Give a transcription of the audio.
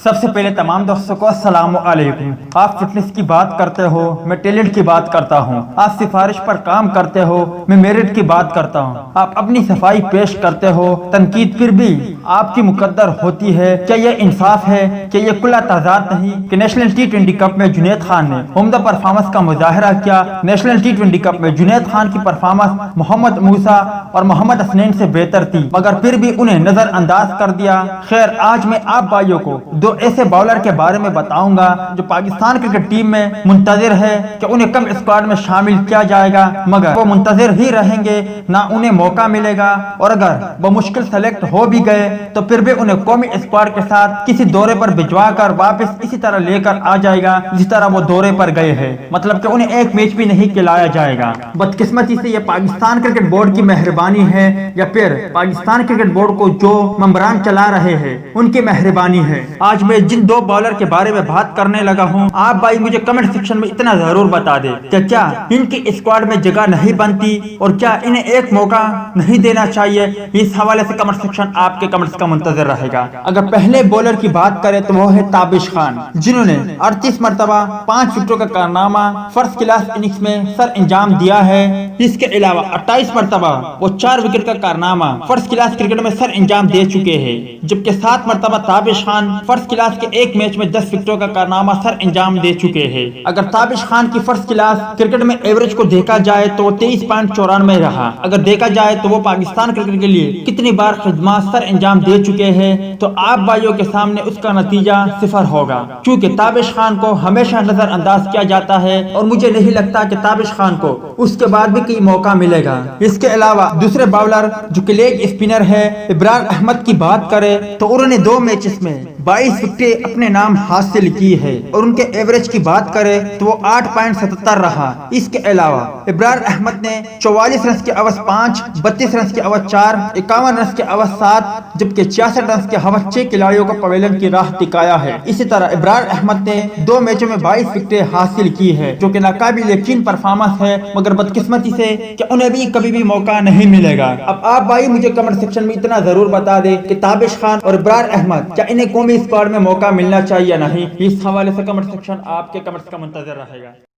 سب سے پہلے تمام دوستوں کو السلام علیکم۔ آپ فٹنس کی بات کرتے ہو، میں ٹیلنٹ کی بات کرتا ہوں۔ آپ سفارش پر کام کرتے ہو، میں میرٹ کی بات کرتا ہوں۔ آپ اپنی صفائی پیش کرتے ہو، تنقید پھر بھی آپ کی مقدر ہوتی ہے۔ کیا یہ انصاف ہے کہ یہ کھلا تضاد نہیں کہ نیشنل T20 کپ میں جنید خان نے عمدہ پرفارمنس کا مظاہرہ کیا؟ نیشنل T20 کپ میں جنید خان کی پرفارمنس محمد موسیٰ اور محمد حسنین سے بہتر تھی، مگر پھر بھی انہیں نظر انداز کر دیا۔ خیر، آج میں آپ بھائیوں کو دو ایسے باؤلر کے بارے میں بتاؤں گا جو پاکستان کرکٹ ٹیم میں منتظر ہے کہ انہیں کم اسکواڈ میں شامل کیا جائے گا، مگر وہ منتظر ہی رہیں گے، نہ انہیں موقع ملے گا، اور اگر وہ مشکل سلیکٹ ہو بھی گئے تو پھر بھی انہیں قومی اسکواڈ کے ساتھ کسی دورے پر بھجوا کر واپس اسی طرح لے کر آ جائے گا جس طرح وہ دورے پر گئے ہیں، مطلب کہ انہیں ایک میچ بھی نہیں کھلایا جائے گا۔ بدقسمتی سے یہ پاکستان کرکٹ بورڈ کی مہربانی ہے یا پھر پاکستان کرکٹ بورڈ کو جو ممبران چلا رہے ہیں ان کی مہربانی ہے۔ آج میں جن دو بالر کے بارے میں بات کرنے لگا ہوں، آپ بھائی مجھے کمنٹ سیکشن میں اتنا ضرور بتا دے کہ کیا ان کی اسکواڈ میں جگہ نہیں بنتی اور کیا انہیں ایک موقع نہیں دینا چاہیے۔ اس حوالے سے کمنٹ سیکشن آپ کے کمنٹس کا منتظر رہے گا۔ اگر پہلے بولر کی بات کریں تو وہ ہے تابش خان، جنہوں نے 38 مرتبہ 5 وکٹوں کا کارنامہ فرسٹ کلاس اننگز میں سر انجام دیا ہے۔ اس کے علاوہ 28 مرتبہ وہ 4 وکٹ کا کارنامہ فرسٹ کلاس کرکٹ میں سر انجام دے چکے ہیں، جبکہ 7 مرتبہ تابش خان فرسٹ کلاس کے ایک میچ میں 10 وکٹوں کا کارنامہ سر انجام دے چکے ہیں۔ اگر تابش خان کی فرسٹ کلاس کرکٹ میں ایوریج کو دیکھا جائے تو وہ 23.94 رہا۔ اگر دیکھا جائے تو وہ پاکستان کرکٹ کے لیے کتنی بار خدمات سر انجام دے چکے ہیں تو آپ بھائیوں کے سامنے اس کا نتیجہ 0 ہوگا، کیونکہ تابش خان کو ہمیشہ نظر انداز کیا جاتا ہے اور مجھے نہیں لگتا کہ تابش خان کو اس کے بعد بھی کوئی موقع ملے گا۔ اس کے علاوہ دوسرے باؤلر جو کہ لیگ اسپنر ہے ابرار احمد کی بات کرے تو انہوں نے 2 میچز میں 22 وکٹیں اپنے نام حاصل کی ہے اور ان کے ایوریج کی بات کرے تو وہ 8.77 رہا۔ اس کے علاوہ ابرار احمد نے 44 رنز کے عوض 5، 32 رنز کے عوض 4، 51 رنز کے عوض 7، جبکہ 66 رنز کے عوض 6 کھلاڑیوں کو پویلین کی راہ دکھایا ہے۔ اسی طرح ابرار احمد نے 2 میچوں میں 22 وکٹیں حاصل کی ہے، جو کہ ناقابل یقین پرفارمنس ہے، مگر بدقسمتی سے کہ انہیں بھی کبھی بھی موقع نہیں ملے گا۔ اب آپ بھائی مجھے کمنٹ سیکشن میں اتنا ضرور بتا دے کہ تابش خان اور ابرار احمد کیا انہیں قومی اسکواڈ میں موقع ملنا چاہیے یا نہیں۔ اس حوالے سے کمنٹ سیکشن آپ کے کمنٹس کا منتظر رہے گا۔